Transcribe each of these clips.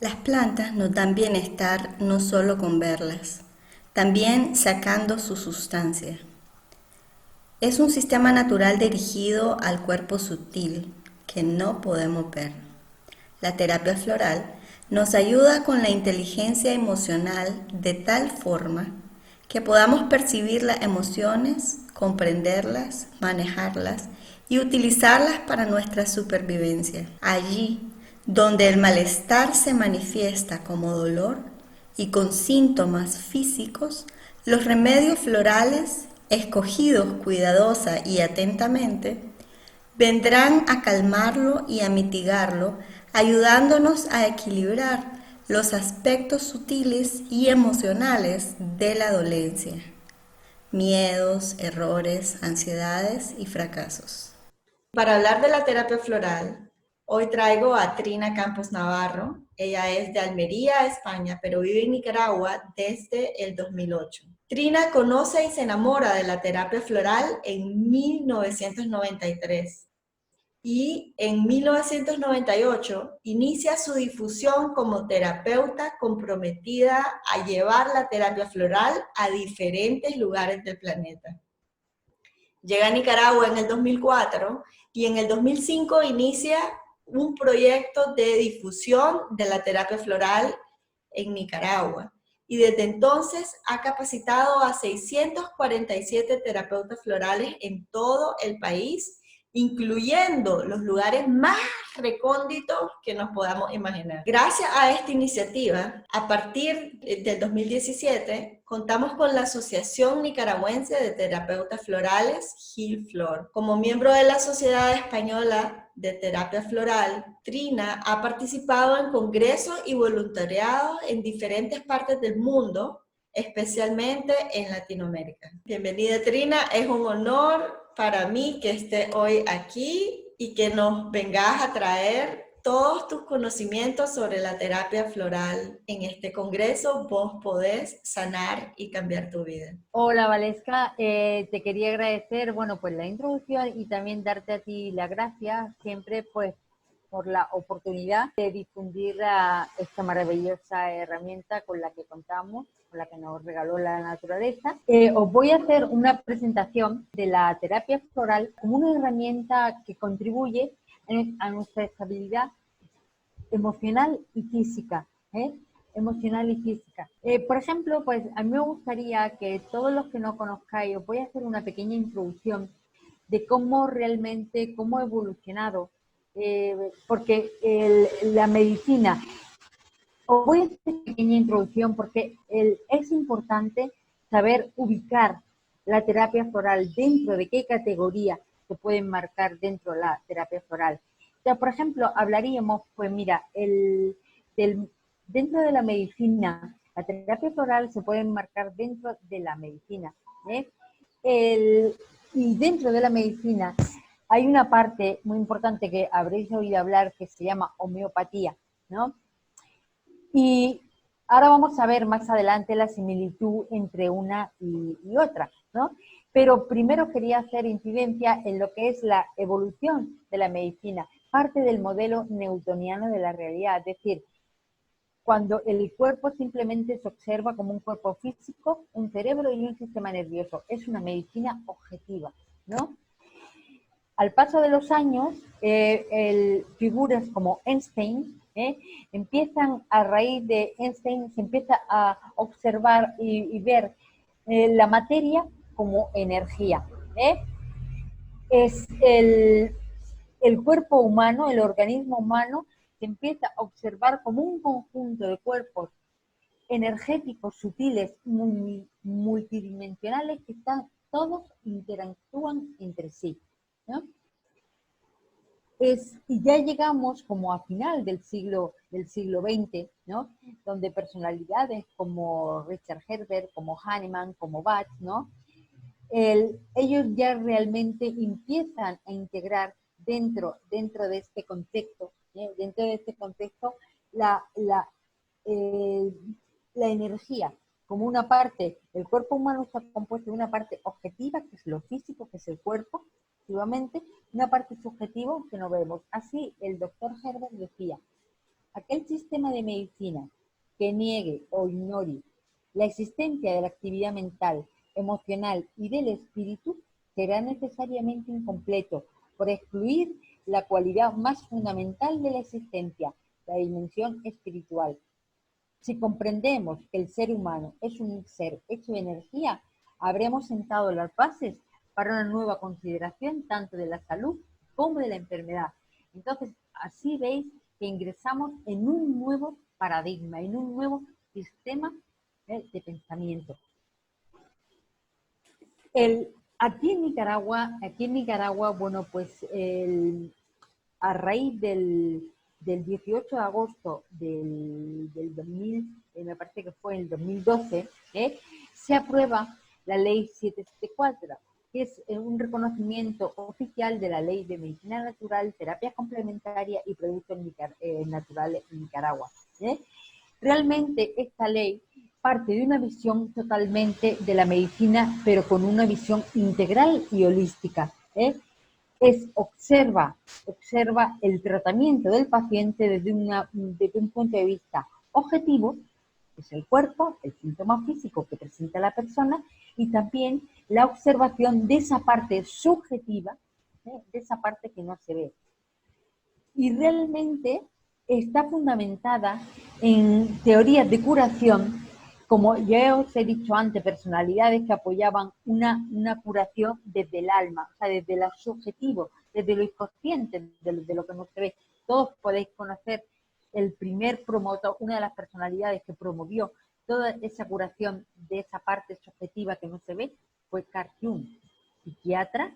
Las plantas nos dan bienestar no solo con verlas, también sacando su sustancia. Es un sistema natural dirigido al cuerpo sutil que no podemos ver. La terapia floral nos ayuda con la inteligencia emocional de tal forma que podamos percibir las emociones, comprenderlas, manejarlas y utilizarlas para nuestra supervivencia. Allí, donde el malestar se manifiesta como dolor y con síntomas físicos, los remedios florales, escogidos cuidadosa y atentamente, vendrán a calmarlo y a mitigarlo, ayudándonos a equilibrar los aspectos sutiles y emocionales de la dolencia, miedos, errores, ansiedades y fracasos. Para hablar de la terapia floral, hoy traigo a Trina Campos Navarro. Ella es de Almería, España, pero vive en Nicaragua desde el 2008. Trina conoce y se enamora de la terapia floral en 1993 y en 1998 inicia su difusión como terapeuta comprometida a llevar la terapia floral a diferentes lugares del planeta. Llega a Nicaragua en el 2004 y en el 2005 inicia un proyecto de difusión de la terapia floral en Nicaragua. Y desde entonces ha capacitado a 647 terapeutas florales en todo el país, incluyendo los lugares más recónditos que nos podamos imaginar. Gracias a esta iniciativa, a partir del 2017, contamos con la Asociación Nicaragüense de Terapeutas Florales, GILFLOR. Como miembro de la Sociedad Española de Terapia Floral, Trina ha participado en congresos y voluntariados en diferentes partes del mundo, especialmente en Latinoamérica. Bienvenida, Trina, es un honor para mí que esté hoy aquí y que nos vengas a traer todos tus conocimientos sobre la terapia floral. En este congreso vos podés sanar y cambiar tu vida. Hola Valesca, te quería agradecer, bueno, pues la introducción y también darte a ti las gracias siempre pues por la oportunidad de difundir esta maravillosa herramienta con la que contamos, con la que nos regaló la naturaleza. Os voy a hacer una presentación de la terapia floral como una herramienta que contribuye a nuestra estabilidad emocional y física, ¿eh? Emocional y física. Por ejemplo, pues a mí me gustaría que todos los que no conozcáis, os voy a hacer una pequeña introducción de cómo realmente, cómo ha evolucionado, porque la medicina, os voy a hacer una pequeña introducción porque es importante saber ubicar la terapia floral dentro de qué categoría se pueden marcar dentro de la terapia floral. O sea, por ejemplo, hablaríamos, pues mira, dentro de la medicina, la terapia floral se puede marcar dentro de la medicina. ¿Eh? Y dentro de la medicina hay una parte muy importante que habréis oído hablar que se llama homeopatía, ¿no? Y ahora vamos a ver más adelante la similitud entre una y otra, ¿no? Pero primero quería hacer incidencia en lo que es la evolución de la medicina, parte del modelo newtoniano de la realidad, es decir, cuando el cuerpo simplemente se observa como un cuerpo físico, un cerebro y un sistema nervioso. Es una medicina objetiva, ¿no? Al paso de los años, figuras como Einstein empiezan, a raíz de Einstein, se empieza a observar y ver la materia como energía. ¿Eh? Es el cuerpo humano, el organismo humano, se empieza a observar como un conjunto de cuerpos energéticos sutiles multidimensionales que están todos interactúan entre sí, ¿no? Y ya llegamos como a final del siglo XX, ¿no? Donde personalidades como Richard Herbert, como Hahnemann, como Bach, ¿no? Ellos ya realmente empiezan a integrar dentro de este contexto, dentro de este contexto, la, la, eh, la energía como una parte. El cuerpo humano está compuesto de una parte objetiva, que es lo físico, que es el cuerpo, efectivamente, una parte subjetiva que no vemos. Así el doctor Herbert decía, aquel sistema de medicina que niegue o ignore la existencia de la actividad mental, emocional y del espíritu será necesariamente incompleto por excluir la cualidad más fundamental de la existencia, la dimensión espiritual. Si comprendemos que el ser humano es un ser hecho de energía, habremos sentado las bases para una nueva consideración tanto de la salud como de la enfermedad. Entonces, así veis que ingresamos en un nuevo paradigma, en un nuevo sistema de pensamiento. Aquí en Nicaragua, bueno, pues a raíz del 18 de agosto del 2000, me parece que fue el 2012, se aprueba la ley 774, que es un reconocimiento oficial de la ley de medicina natural, terapias complementarias y productos naturales en Nicaragua. Realmente esta ley parte de una visión totalmente de la medicina, pero con una visión integral y holística. Observa el tratamiento del paciente desde un punto de vista objetivo, que es el cuerpo, el síntoma físico que presenta la persona, y también la observación de esa parte subjetiva, de esa parte que no se ve. Y realmente está fundamentada en teorías de curación, como ya os he dicho antes, personalidades que apoyaban una curación desde el alma, o sea, desde lo subjetivo, desde lo inconsciente, de lo que no se ve. Todos podéis conocer el primer promotor, una de las personalidades que promovió toda esa curación de esa parte subjetiva que no se ve, fue Carl Jung, psiquiatra,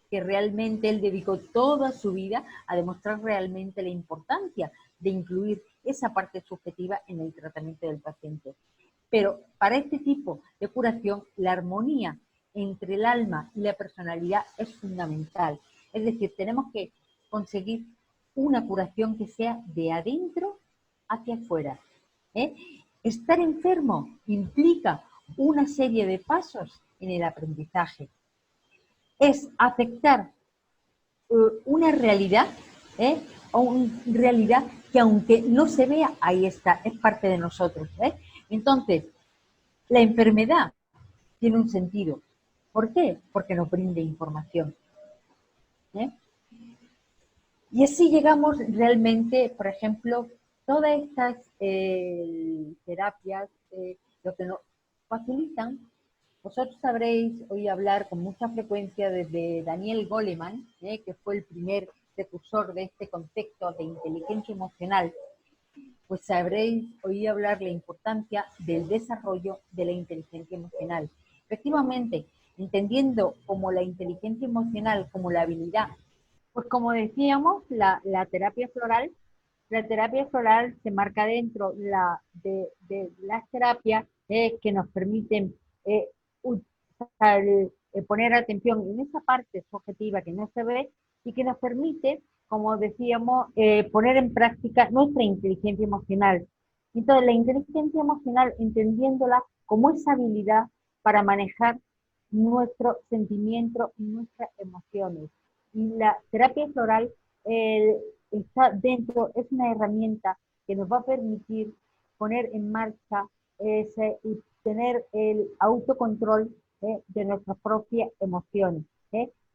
que realmente él dedicó toda su vida a demostrar realmente la importancia de incluir esa parte subjetiva en el tratamiento del paciente. Pero para este tipo de curación, la armonía entre el alma y la personalidad es fundamental. Es decir, tenemos que conseguir una curación que sea de adentro hacia afuera. Estar enfermo implica una serie de pasos en el aprendizaje. Es aceptar una realidad, realidad que aunque no se vea, ahí está, es parte de nosotros. Entonces, la enfermedad tiene un sentido. ¿Por qué? Porque nos brinda información. Y así llegamos realmente, por ejemplo, todas estas terapias, lo que nos facilitan. Vosotros habréis oído hablar con mucha frecuencia desde Daniel Goleman, que fue el primer precursor de este concepto de inteligencia emocional, pues habréis oído hablar de la importancia del desarrollo de la inteligencia emocional. Efectivamente, entendiendo como la inteligencia emocional como la habilidad, pues como decíamos, la terapia floral se marca dentro de las terapias que nos permiten poner atención en esa parte subjetiva que no se ve y que nos permite, como decíamos, poner en práctica nuestra inteligencia emocional. Entonces, la inteligencia emocional, entendiéndola como esa habilidad para manejar nuestros sentimientos y nuestras emociones. Y la terapia floral está dentro, es una herramienta que nos va a permitir poner en marcha y tener el autocontrol de nuestras propias emociones.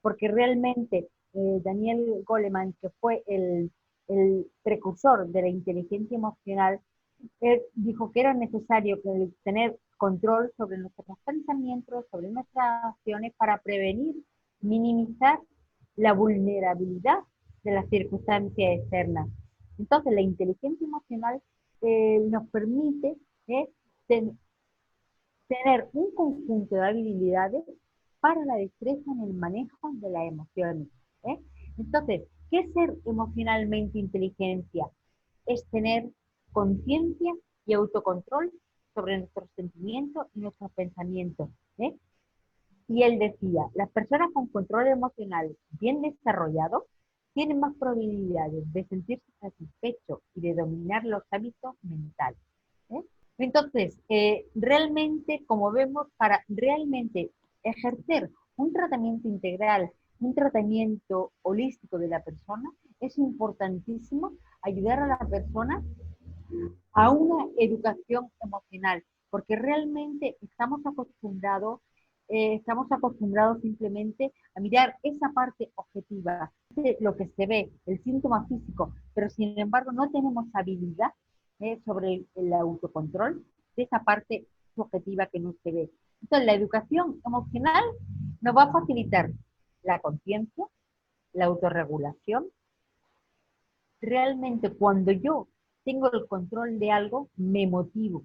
Porque realmente Daniel Goleman, que fue el precursor de la inteligencia emocional, él dijo que era necesario tener control sobre nuestros pensamientos, sobre nuestras acciones para prevenir, minimizar la vulnerabilidad de las circunstancias externas. Entonces, la inteligencia emocional nos permite tener un conjunto de habilidades para la destreza en el manejo de las emociones. Entonces, ¿qué es ser emocionalmente inteligencia? Es tener conciencia y autocontrol sobre nuestros sentimientos y nuestros pensamientos. Y él decía, las personas con control emocional bien desarrollado tienen más probabilidades de sentirse satisfechos y de dominar los hábitos mentales. Entonces, realmente, como vemos, para realmente ejercer un tratamiento integral, un tratamiento holístico de la persona, es importantísimo ayudar a la persona a una educación emocional, porque realmente estamos acostumbrados simplemente a mirar esa parte objetiva, lo que se ve, el síntoma físico, pero sin embargo no tenemos habilidad sobre el autocontrol de esa parte subjetiva que no se ve. Entonces, la educación emocional nos va a facilitar la conciencia, la autorregulación. Realmente cuando yo tengo el control de algo, me motivo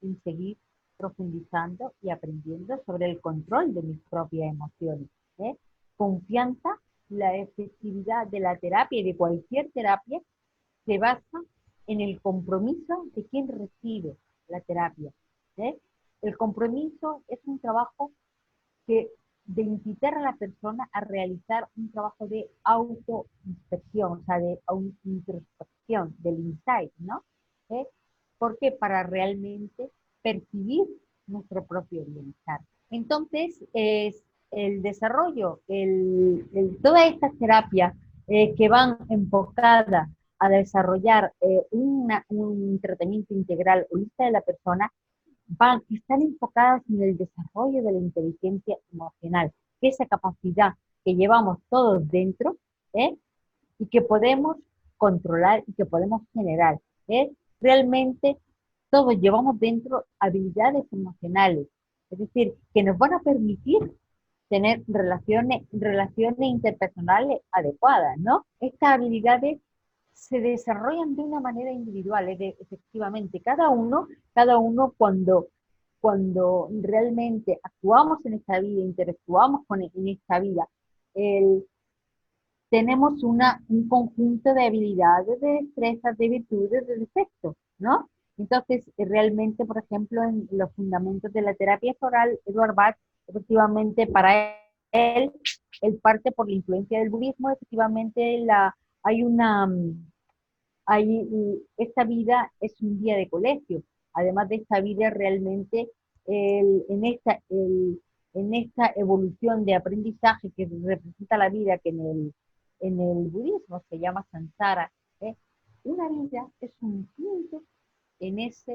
en seguir profundizando y aprendiendo sobre el control de mis propias emociones. ¿eh? Confianza, la efectividad de la terapia y de cualquier terapia se basa en el compromiso de quien recibe la terapia. ¿eh? El compromiso es un trabajo que de incitar a la persona a realizar un trabajo de autoinspección, o sea, de introspección, del insight, ¿no? ¿Eh? Porque para realmente percibir nuestro propio bienestar. Entonces, es el desarrollo, todas estas terapias que van enfocadas a desarrollar un tratamiento integral holista de la persona, están enfocadas en el desarrollo de la inteligencia emocional, que esa capacidad que llevamos todos dentro ¿eh? y que podemos controlar y que podemos generar. ¿eh? Realmente todos llevamos dentro habilidades emocionales, es decir, que nos van a permitir tener relaciones interpersonales adecuadas, ¿no? Estas habilidades se desarrollan de una manera individual, efectivamente, cada uno cuando realmente actuamos en esta vida, interactuamos en esta vida, el, tenemos un conjunto de habilidades, de destrezas, de virtudes, de defectos, ¿no? Entonces, realmente, por ejemplo, en los fundamentos de la terapia floral, Edward Bach, efectivamente, para él, él parte por la influencia del budismo, efectivamente, hay una, esta vida es un día de colegio. Además de esta vida, realmente, en esta evolución de aprendizaje que representa la vida, que en el budismo se llama samsara, ¿eh? Una vida es un punto en esa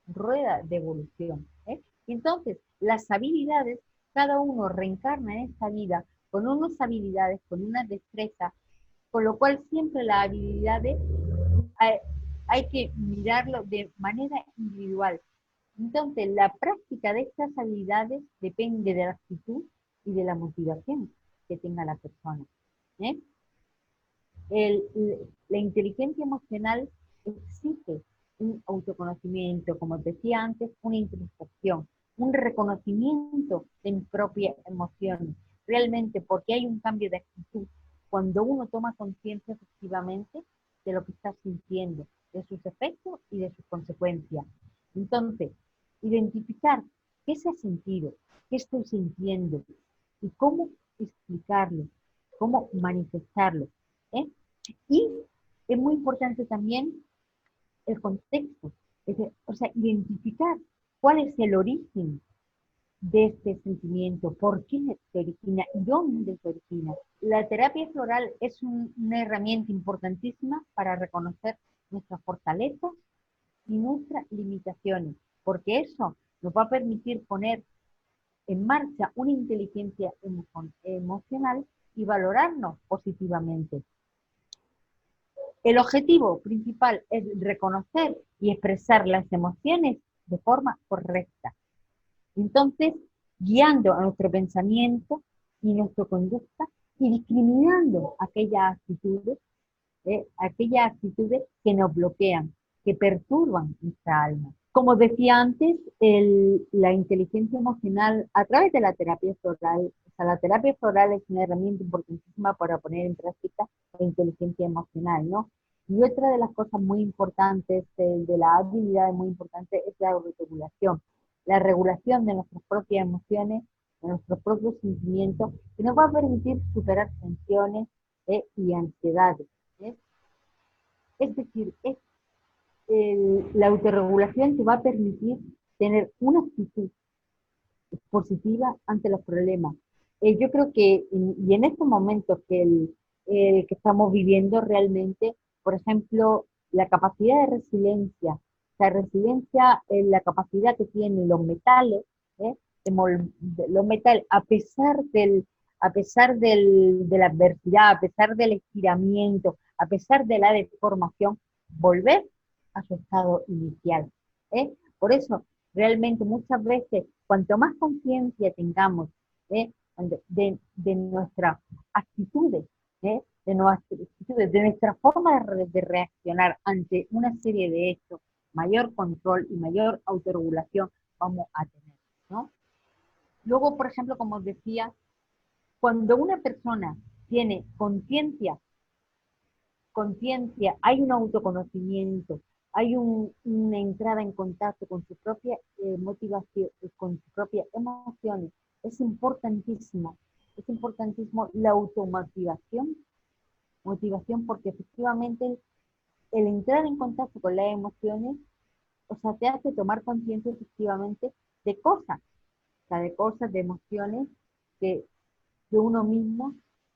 rueda de evolución. ¿eh? Entonces, las habilidades, cada uno reencarna en esta vida con unas habilidades, con una destreza, con lo cual siempre las habilidades hay que mirarlo de manera individual. Entonces, la práctica de estas habilidades depende de la actitud y de la motivación que tenga la persona. ¿eh? El, la inteligencia emocional exige un autoconocimiento, como decía antes, una introspección, un reconocimiento de mis propias emociones, realmente porque hay un cambio de actitud cuando uno toma conciencia efectivamente de lo que está sintiendo, de sus efectos y de sus consecuencias. Entonces, identificar qué se ha sentido, qué estoy sintiendo y cómo explicarlo, cómo manifestarlo. ¿eh? Y es muy importante también el contexto, o sea, identificar cuál es el origen de este sentimiento, por qué se origina y dónde se origina. La terapia floral es una herramienta importantísima para reconocer nuestras fortalezas y nuestras limitaciones, porque eso nos va a permitir poner en marcha una inteligencia emocional y valorarnos positivamente. El objetivo principal es reconocer y expresar las emociones de forma correcta. Entonces, guiando a nuestro pensamiento y nuestra conducta y discriminando aquellas actitudes que nos bloquean, que perturban nuestra alma. Como decía antes, la inteligencia emocional a través de la terapia floral, o sea, la terapia floral es una herramienta importantísima para poner en práctica la inteligencia emocional, ¿no? Y otra de las cosas muy importantes, de las habilidades muy importantes, es la autorregulación. La regulación de nuestras propias emociones, de nuestros propios sentimientos, que nos va a permitir superar tensiones y ansiedades. ¿eh? Es decir, la autorregulación te va a permitir tener una actitud positiva ante los problemas. Yo creo que, y en estos momentos que estamos viviendo realmente, por ejemplo, la capacidad de resiliencia. La resiliencia es la capacidad que tienen los metales, ¿eh? Los metales, de la adversidad, a pesar del estiramiento, a pesar de la deformación, volver a su estado inicial. Por eso, realmente muchas veces, cuanto más conciencia tengamos ¿eh? de nuestras actitudes, de nuestra forma de reaccionar ante una serie de hechos, mayor control y mayor autorregulación vamos a tener, ¿no? Luego, por ejemplo, como os decía, cuando una persona tiene hay un autoconocimiento, hay una entrada en contacto con su propia motivación, con sus propias emociones, es importantísimo la motivación porque efectivamente el entrar en contacto con las emociones, o sea, te hace tomar conciencia efectivamente de cosas, o sea, de cosas, de emociones que, que uno mismo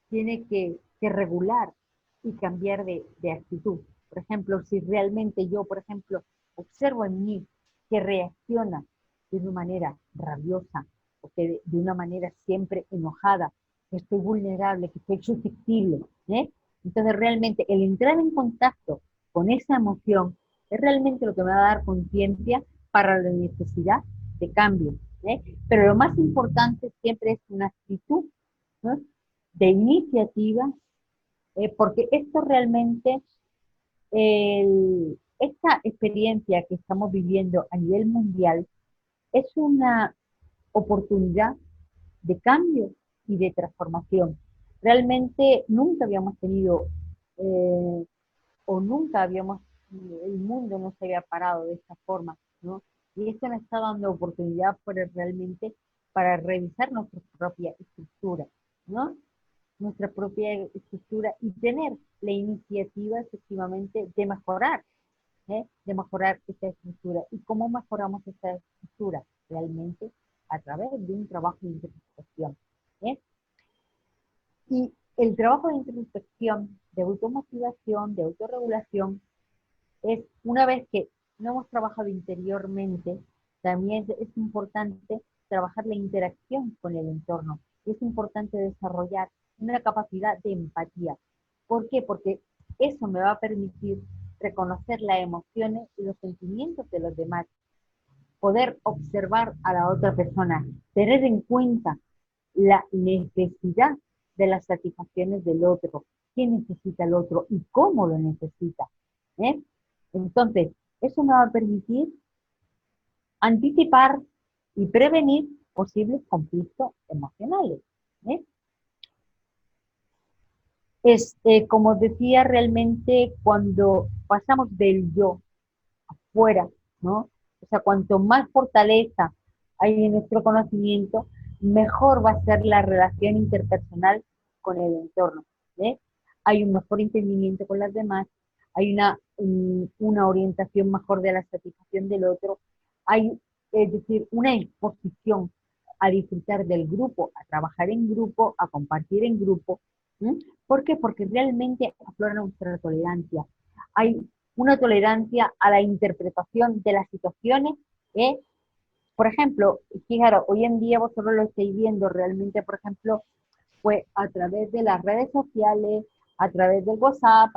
tiene que regular y cambiar de actitud. Por ejemplo, si realmente yo, por ejemplo, observo en mí que reacciona de una manera rabiosa o que de una manera siempre enojada, que estoy vulnerable, que estoy susceptible, ¿eh? Entonces realmente el entrar en contacto con esa emoción es realmente lo que me va a dar conciencia para la necesidad de cambio, ¿eh? Pero lo más importante siempre es una actitud, ¿no? De iniciativa, porque esto realmente, esta experiencia que estamos viviendo a nivel mundial es una oportunidad de cambio y de transformación. Realmente nunca habíamos tenido, o nunca habíamos, el mundo no se había parado de esta forma, ¿no? Y esto nos está dando oportunidad para revisar nuestra propia estructura, ¿no? Nuestra propia estructura y tener la iniciativa efectivamente de mejorar esta estructura. ¿Y cómo mejoramos esta estructura? Realmente a través de un trabajo de introspección. ¿Eh? Y el trabajo de introspección, de automotivación, de autorregulación, es una vez que no hemos trabajado interiormente, también es importante trabajar la interacción con el entorno. Es importante desarrollar una capacidad de empatía. ¿Por qué? Porque eso me va a permitir reconocer las emociones y los sentimientos de los demás, poder observar a la otra persona, tener en cuenta la necesidad de las satisfacciones del otro, qué necesita el otro y cómo lo necesita. ¿Eh? Entonces, eso me va a permitir anticipar y prevenir posibles conflictos emocionales. ¿Eh? Como decía, realmente cuando pasamos del yo afuera, ¿no? O sea, cuanto más fortaleza hay en nuestro conocimiento, mejor va a ser la relación interpersonal con el entorno. ¿Eh? Hay un mejor entendimiento con las demás, hay una orientación mejor de la satisfacción del otro, hay, es decir, una exposición a disfrutar del grupo, a trabajar en grupo, a compartir en grupo. ¿Mm? ¿Por qué? Porque realmente aflora nuestra tolerancia. Hay una tolerancia a la interpretación de las situaciones. ¿Eh? Por ejemplo, fijaros, hoy en día vosotros lo estáis viendo realmente, por ejemplo, pues a través de las redes sociales, a través del WhatsApp,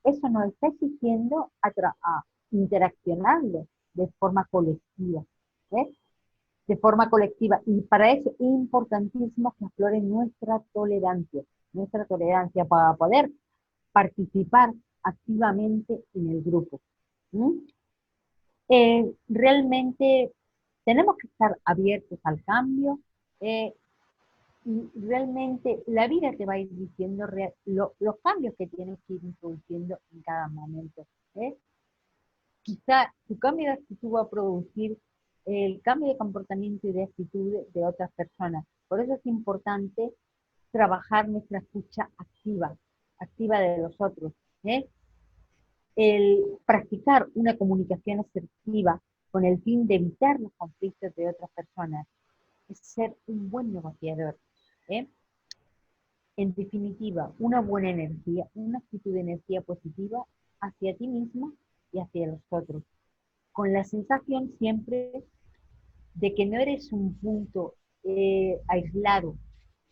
eso nos está exigiendo a interaccionarlo de forma colectiva. ¿Eh? De forma colectiva. Y para eso es importantísimo que aflore nuestra tolerancia para poder participar activamente en el grupo. ¿Mm? Realmente tenemos que estar abiertos al cambio y realmente la vida te va a ir diciendo los cambios que tienes que ir introduciendo en cada momento. ¿Eh? Quizá tu cambio de actitud va a producir el cambio de comportamiento y de actitud de otras personas. Por eso es importante trabajar nuestra escucha activa de los otros. ¿Eh? El practicar una comunicación asertiva con el fin de evitar los conflictos de otras personas es ser un buen negociador. ¿Eh? En definitiva, una buena energía, una actitud de energía positiva hacia ti mismo y hacia los otros, con la sensación siempre de que no eres un punto aislado,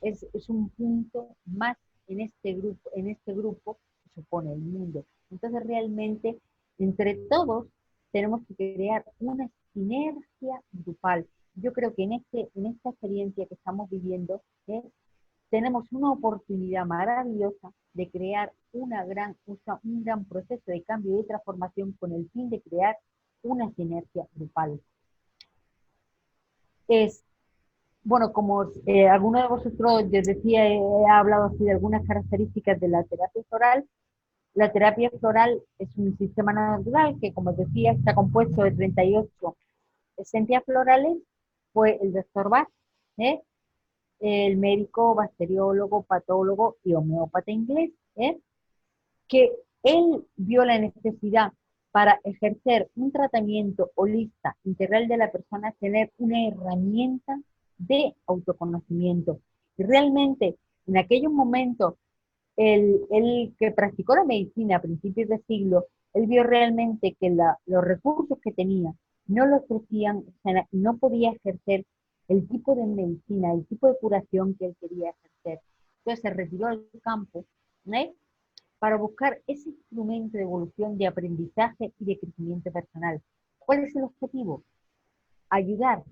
es un punto más en este grupo que supone el mundo. Entonces realmente entre todos tenemos que crear una sinergia grupal. Yo creo que en esta experiencia que estamos viviendo tenemos una oportunidad maravillosa de crear un gran proceso de cambio y de transformación con el fin de crear una sinergia grupal. Es, bueno, como alguno de vosotros, yo decía, he hablado así de algunas características de la terapia floral es un sistema natural que, como decía, está compuesto de 38 esencias florales, fue el doctor Bach, ¿eh? El médico, bacteriólogo, patólogo y homeópata inglés, que él vio la necesidad para ejercer un tratamiento holista integral de la persona, tener una herramienta de autoconocimiento. Y realmente, en aquellos momentos, el que practicó la medicina a principios de siglo, él vio realmente que los recursos que tenía no lo ofrecían, o sea, no podía ejercer el tipo de medicina, el tipo de curación que él quería ejercer. Entonces se retiró al campo, ¿eh? Para buscar ese instrumento de evolución, de aprendizaje y de crecimiento personal. ¿Cuál es el objetivo? Ayudar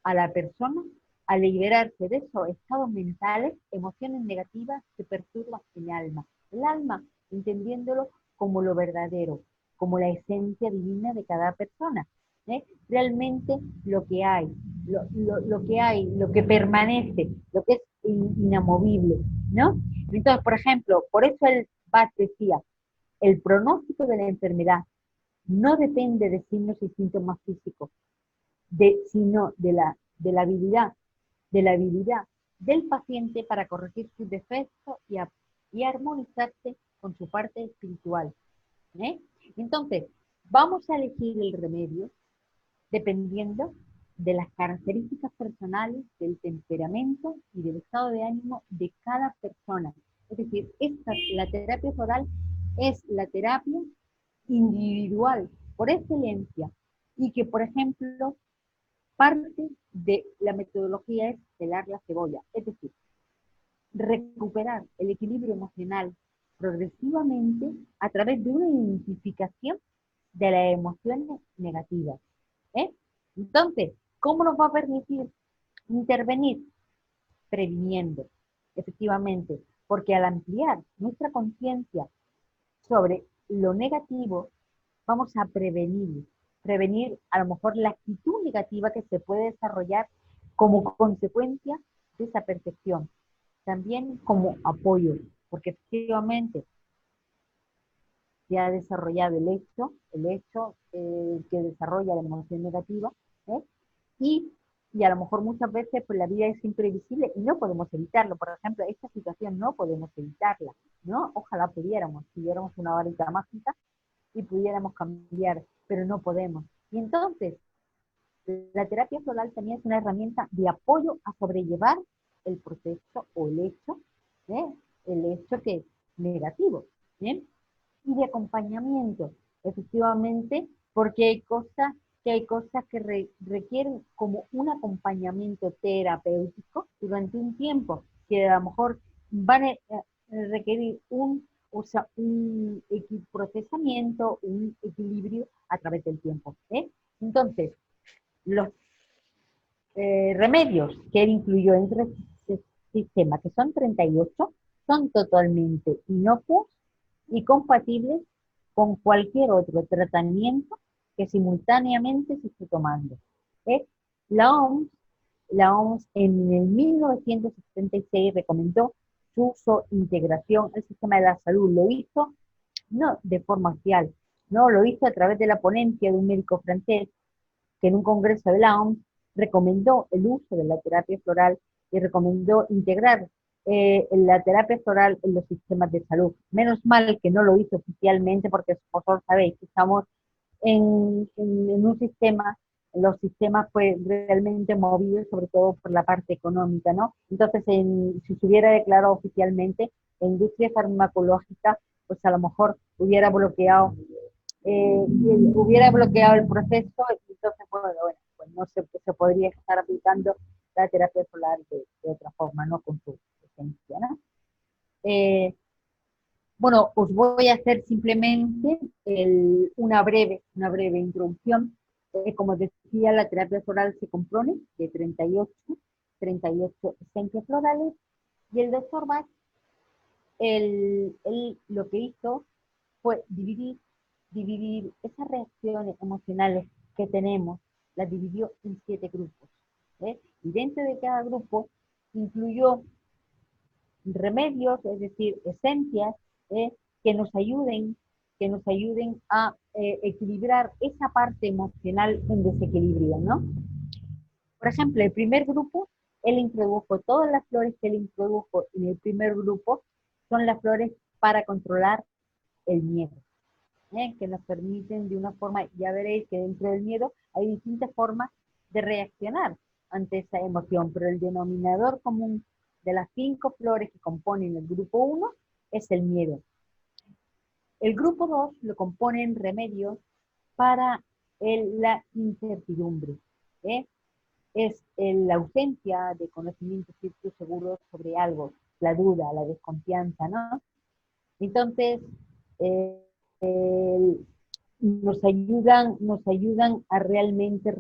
a la persona a liberarse de esos estados mentales, emociones negativas que perturban el alma. El alma, entendiéndolo como lo verdadero, como la esencia divina de cada persona. Realmente lo que hay, lo que permanece, lo que es inamovible, ¿no? Entonces, por ejemplo, por eso el Bach decía, el pronóstico de la enfermedad no depende de signos y síntomas físicos, sino de la habilidad del paciente para corregir sus defectos y armonizarse con su parte espiritual. ¿eh? Entonces, vamos a elegir el remedio dependiendo de las características personales, del temperamento y del estado de ánimo de cada persona. Es decir, la terapia floral es la terapia individual por excelencia y que, por ejemplo, parte de la metodología es pelar la cebolla, es decir, recuperar el equilibrio emocional progresivamente a través de una identificación de las emociones negativas. ¿eh? Entonces, ¿cómo nos va a permitir intervenir? Previniendo, efectivamente, porque al ampliar nuestra conciencia sobre lo negativo, vamos a prevenir a lo mejor la actitud negativa que se puede desarrollar como consecuencia de esa percepción. También como apoyo, porque efectivamente se ha desarrollado el hecho que desarrolla la emoción negativa, ¿eh? y, y a lo mejor muchas veces pues, la vida es imprevisible y no podemos evitarlo. Por ejemplo, esta situación no podemos evitarla, ¿no? Ojalá pudiéramos, si tuviéramos una varita mágica y pudiéramos cambiar, pero no podemos. Y entonces, la terapia floral también es una herramienta de apoyo a sobrellevar el proceso o ¿eh? el hecho que es negativo, ¿eh? Y de acompañamiento, efectivamente, porque hay cosas que requieren como un acompañamiento terapéutico durante un tiempo, que a lo mejor van a requerir un procesamiento, un equilibrio a través del tiempo. Entonces, los remedios que él incluyó en este sistema, que son 38, son totalmente inocuos y compatibles con cualquier otro tratamiento que simultáneamente se esté tomando. ¿eh? La OMS, la OMS en el 1976 recomendó su uso, integración al sistema de la salud. Lo hizo no de forma oficial, no, lo hizo a través de la ponencia de un médico francés que en un congreso de la OMS recomendó el uso de la terapia floral y recomendó integrar la terapia floral en los sistemas de salud. Menos mal que no lo hizo oficialmente porque vosotros sabéis que estamos en un sistema los sistemas pues realmente movidos sobre todo por la parte económica, ¿no? Entonces, si se hubiera declarado oficialmente, la industria farmacológica pues a lo mejor hubiera bloqueado el proceso y entonces pues no se podría estar aplicando la terapia solar de otra forma, ¿no? Con su esencia, ¿no? Eh, bueno, os voy a hacer simplemente una breve introducción. Como decía, la terapia floral se compone de 38 esencias florales y el doctor Bach, él lo que hizo fue dividir esas reacciones emocionales que tenemos, las dividió en 7 grupos. Y dentro de cada grupo incluyó remedios, es decir, esencias, ¿eh? que nos ayuden, a equilibrar esa parte emocional en desequilibrio, ¿no? Por ejemplo, el primer grupo, él introdujo todas las flores que él introdujo en el primer grupo, son las flores para controlar el miedo, que nos permiten de una forma, ya veréis que dentro del miedo hay distintas formas de reaccionar ante esa emoción, pero el denominador común de las 5 flores que componen el grupo 1 es el miedo. El grupo 2 lo componen remedios para la incertidumbre. Es la ausencia de conocimientos ciertos seguros sobre algo, la duda, la desconfianza, ¿no? Entonces, eh, nos ayudan a realmente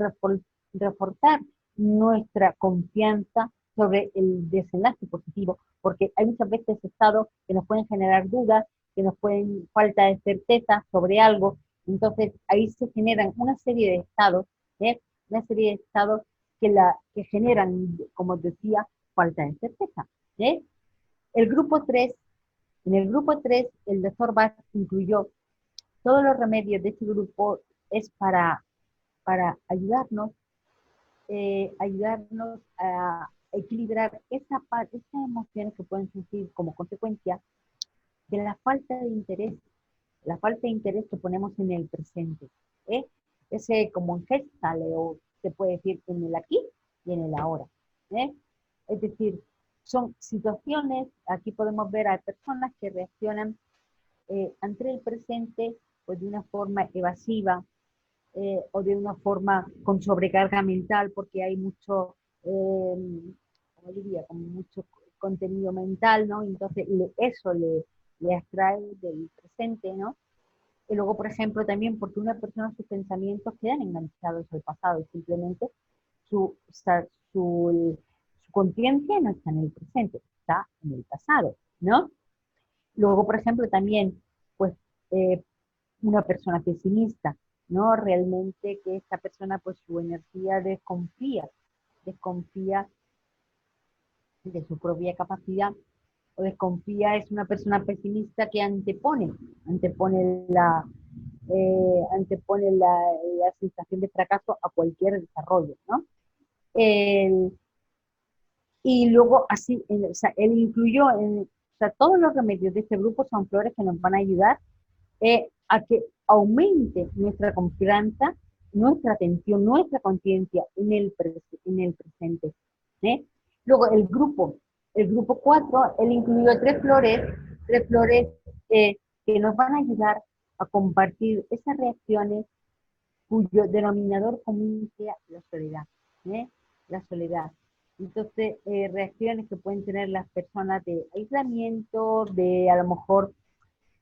reforzar nuestra confianza sobre el desenlace positivo, porque hay muchas veces estados que nos pueden generar dudas, que nos pueden falta de certeza sobre algo, entonces ahí se generan una serie de estados, ¿eh? Una serie de estados que generan, como decía, falta de certeza. ¿Eh? El grupo 3, en el grupo 3, el doctor Bach incluyó todos los remedios de este grupo es para ayudarnos a equilibrar esas emociones que pueden surgir como consecuencia de la falta de interés que ponemos en el presente. ¿eh? Ese como en Gestalt, o se puede decir en el aquí y en el ahora. Es decir, son situaciones, aquí podemos ver a personas que reaccionan ante el presente pues de una forma evasiva, o de una forma con sobrecarga mental, porque hay mucho, como diría, como mucho contenido mental, ¿no? Entonces eso le abstrae del presente, ¿no? Y luego, por ejemplo, también porque una persona, sus pensamientos quedan enganchados al pasado, y simplemente su, su, su conciencia no está en el presente, está en el pasado, ¿no? Luego, por ejemplo, también, pues, eh, una persona pesimista, ¿no? Realmente que esta persona, pues su energía desconfía de su propia capacidad, o desconfía, es una persona pesimista que antepone la sensación de fracaso a cualquier desarrollo, ¿no? El, y luego así, o sea, él incluyó, o sea, todos los remedios de este grupo son flores que nos van a ayudar a que aumente nuestra confianza, nuestra atención, nuestra conciencia en el presente. ¿eh? Luego el grupo 4, él incluyó tres flores que nos van a ayudar a compartir esas reacciones cuyo denominador común sea la soledad. La soledad. Entonces, reacciones que pueden tener las personas de aislamiento, de a lo mejor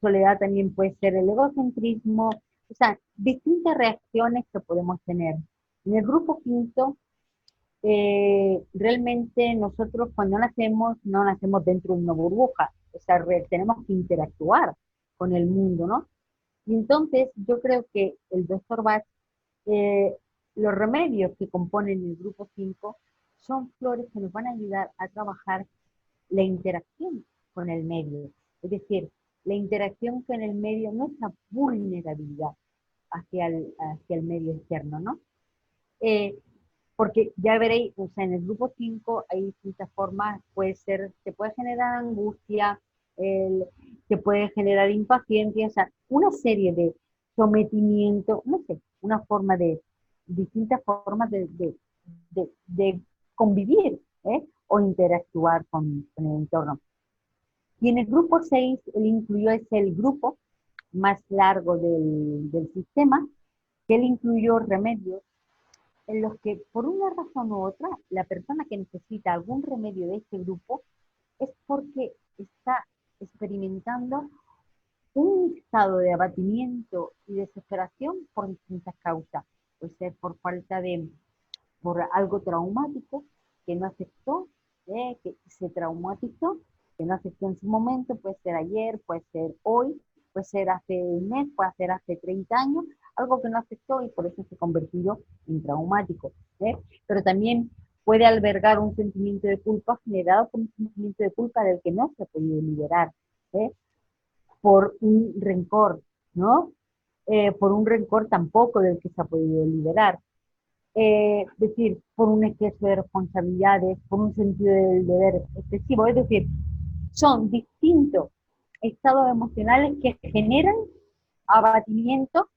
soledad también puede ser el egocentrismo, o sea, distintas reacciones que podemos tener. En el grupo quinto, realmente nosotros cuando nacemos, no nacemos dentro de una burbuja, o sea, tenemos que interactuar con el mundo, ¿no? Y entonces yo creo que el doctor Bach, eh, los remedios que componen el grupo 5 son flores que nos van a ayudar a trabajar la interacción con el medio. Es decir, la interacción con el medio, nuestra vulnerabilidad hacia el medio externo, ¿no? Porque ya veréis, o sea, en el grupo 5 hay distintas formas, se puede generar angustia, se puede generar impaciencia, o sea, una serie de sometimiento, no sé, una forma de distintas formas de convivir, o interactuar con el entorno. Y en el grupo 6, él incluyó, es el grupo más largo del sistema, que él incluyó remedios en los que, por una razón u otra, la persona que necesita algún remedio de este grupo es porque está experimentando un estado de abatimiento y desesperación por distintas causas. Puede ser por algo traumático que no aceptó, que se traumatizó, que no aceptó en su momento, puede ser ayer, puede ser hoy, puede ser hace un mes, puede ser hace 30 años, algo que no aceptó y por eso se convirtió en traumático. Pero también puede albergar un sentimiento de culpa generado por un sentimiento de culpa del que no se ha podido liberar, por un rencor, ¿no? Por un rencor tampoco del que se ha podido liberar. Decir, por un exceso de responsabilidades, por un sentido del deber excesivo. Es decir, son distintos estados emocionales que generan abatimiento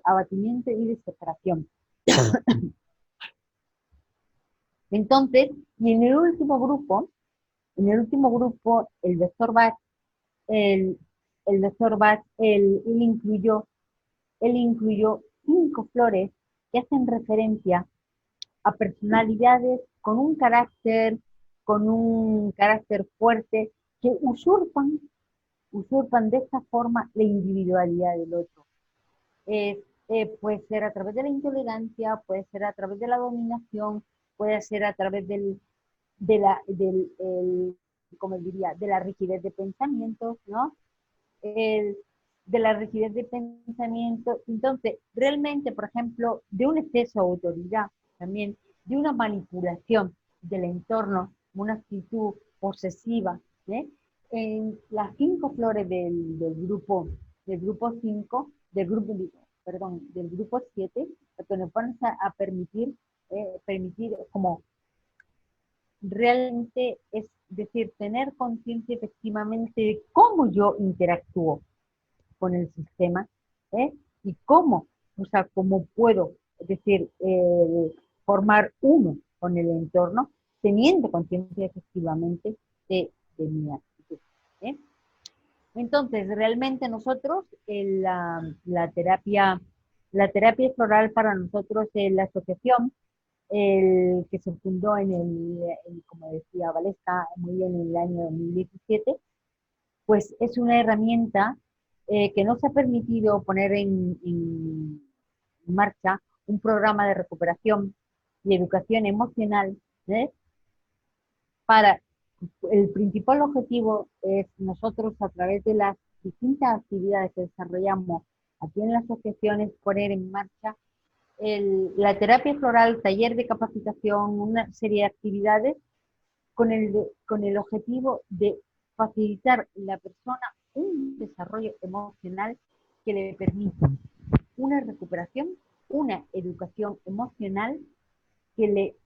abatimiento y desesperación. Entonces, y en el último grupo, el doctor Bach, él incluyó 5 flores que hacen referencia a personalidades con un carácter fuerte, que usurpan de esta forma la individualidad del otro. Puede ser a través de la intolerancia, puede ser a través de la dominación, puede ser a través de la rigidez de pensamientos, ¿no? De la rigidez de pensamiento. Entonces, realmente, por ejemplo, de un exceso de autoridad, también de una manipulación del entorno, una actitud posesiva, en las 5 flores del grupo 5, del grupo 7, lo que nos van a permitir como realmente, es decir, tener conciencia efectivamente de cómo yo interactúo con el sistema, y cómo puedo, es decir, formar uno con el entorno, teniendo conciencia efectivamente de mi actitud. Entonces, realmente nosotros, la terapia floral para nosotros es la asociación que se fundó como decía Valesca, muy bien, en el año 2017, pues es una herramienta que nos ha permitido poner en marcha un programa de recuperación y educación emocional, para el principal objetivo es nosotros, a través de las distintas actividades que desarrollamos aquí en las asociaciones, poner en marcha la terapia floral, taller de capacitación, una serie de actividades con el objetivo de facilitar a la persona un desarrollo emocional que le permita una recuperación, una educación emocional que le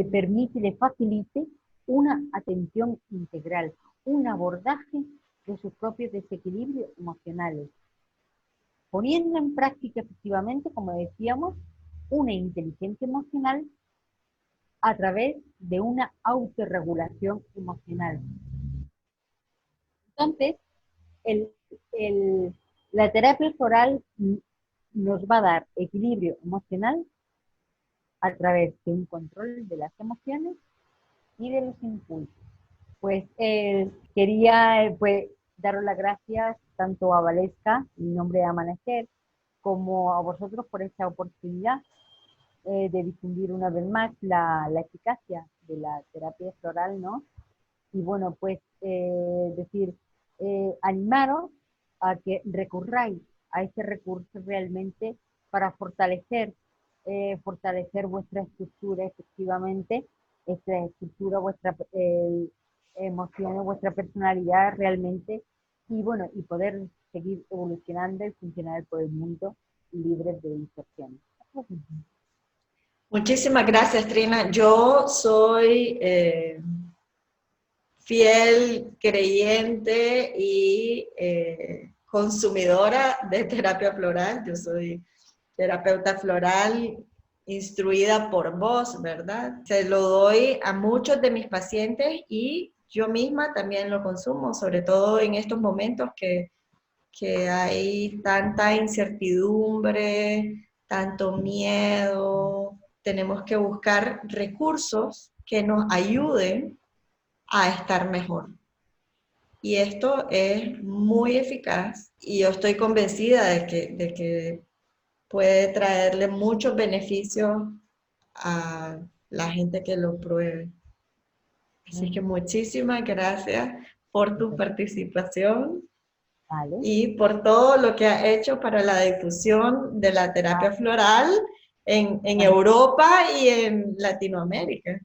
permite, le facilite una atención integral, un abordaje de sus propios desequilibrios emocionales, poniendo en práctica efectivamente, como decíamos, una inteligencia emocional a través de una autorregulación emocional. Entonces, la terapia floral nos va a dar equilibrio emocional a través de un control de las emociones y de los impulsos. Pues quería daros las gracias tanto a Valesca, en nombre de Amanecer, como a vosotros por esta oportunidad de difundir una vez más la eficacia de la terapia floral, ¿no? Y bueno, pues animaros a que recurráis a este recurso realmente para fortalecer vuestra estructura, efectivamente, vuestra emociones, vuestra personalidad realmente, y bueno, y poder seguir evolucionando y funcionar por el mundo libres de distorsiones. Muchísimas gracias, Trina. Yo soy fiel creyente y consumidora de terapia floral, yo soy terapeuta floral instruida por vos, ¿verdad? Se lo doy a muchos de mis pacientes y yo misma también lo consumo, sobre todo en estos momentos que hay tanta incertidumbre, tanto miedo. Tenemos que buscar recursos que nos ayuden a estar mejor. Y esto es muy eficaz y yo estoy convencida de que puede traerle muchos beneficios a la gente que lo pruebe. Así que muchísimas gracias por tu participación Vale. y por todo lo que has hecho para la difusión de la terapia floral en Europa y en Latinoamérica.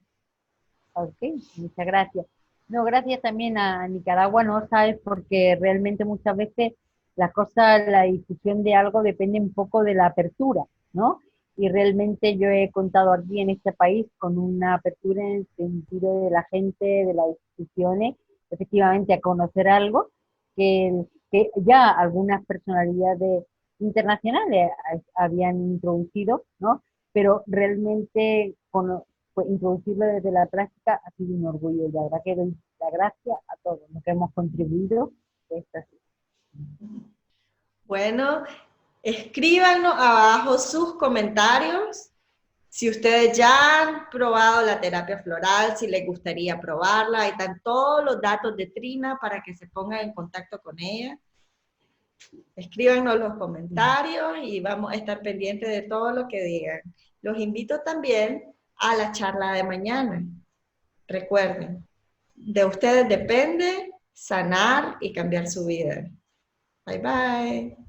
Ok, muchas gracias. No, gracias también a Nicaragua, ¿no? Sabes, porque realmente muchas veces la cosa, la difusión de algo depende un poco de la apertura, ¿no? Y realmente yo he contado aquí en este país con una apertura en el sentido de la gente, de las instituciones, efectivamente a conocer algo que ya algunas personalidades internacionales habían introducido, ¿no? Pero realmente pues, introducirlo desde la práctica ha sido un orgullo. Y la verdad que doy la gracia a todos los que hemos contribuido. Esta Bueno, escríbanos abajo sus comentarios. Si ustedes ya han probado la terapia floral, si les gustaría probarla, ahí están todos los datos de Trina para que se pongan en contacto con ella. Escríbanos los comentarios y vamos a estar pendientes de todo lo que digan. Los invito también a la charla de mañana. Recuerden, de ustedes depende sanar y cambiar su vida. Bye bye.